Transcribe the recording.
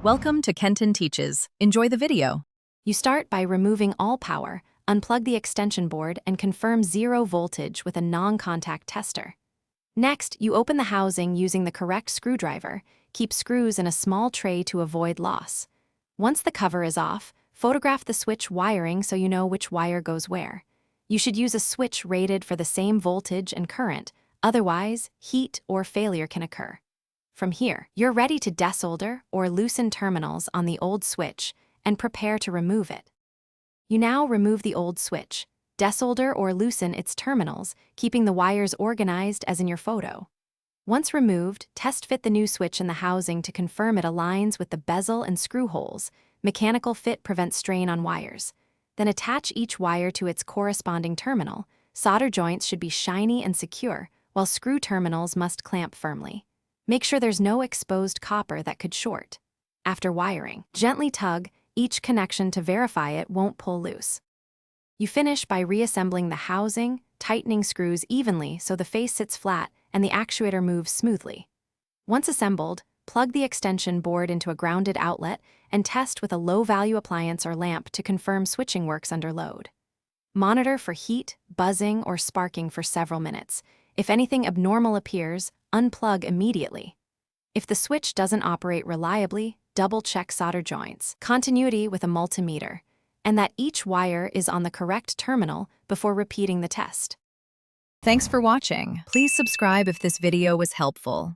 Welcome to Kenton Teaches. Enjoy the video. You start by removing all power, unplug the extension board, and confirm 0 voltage with a non-contact tester. Next, you open the housing using the correct screwdriver. Keep screws in a small tray to avoid loss. Once the cover is off, photograph the switch wiring so you know which wire goes where. You should use a switch rated for the same voltage and current, otherwise, heat or failure can occur. From here, you're ready to desolder or loosen terminals on the old switch and prepare to remove it. You now remove the old switch, desolder or loosen its terminals, keeping the wires organized as in your photo. Once removed, test fit the new switch in the housing to confirm it aligns with the bezel and screw holes. Mechanical fit prevents strain on wires. Then attach each wire to its corresponding terminal. Solder joints should be shiny and secure, while screw terminals must clamp firmly. Make sure there's no exposed copper that could short. After wiring, gently tug each connection to verify it won't pull loose. You finish by reassembling the housing, tightening screws evenly so the face sits flat and the actuator moves smoothly. Once assembled, plug the extension board into a grounded outlet and test with a low-value appliance or lamp to confirm switching works under load. Monitor for heat, buzzing, or sparking for several minutes. If anything abnormal appears, unplug immediately. If the switch doesn't operate reliably, double-check solder joints, continuity with a multimeter, and that each wire is on the correct terminal before repeating the test. Thanks for watching. Please subscribe if this video was helpful.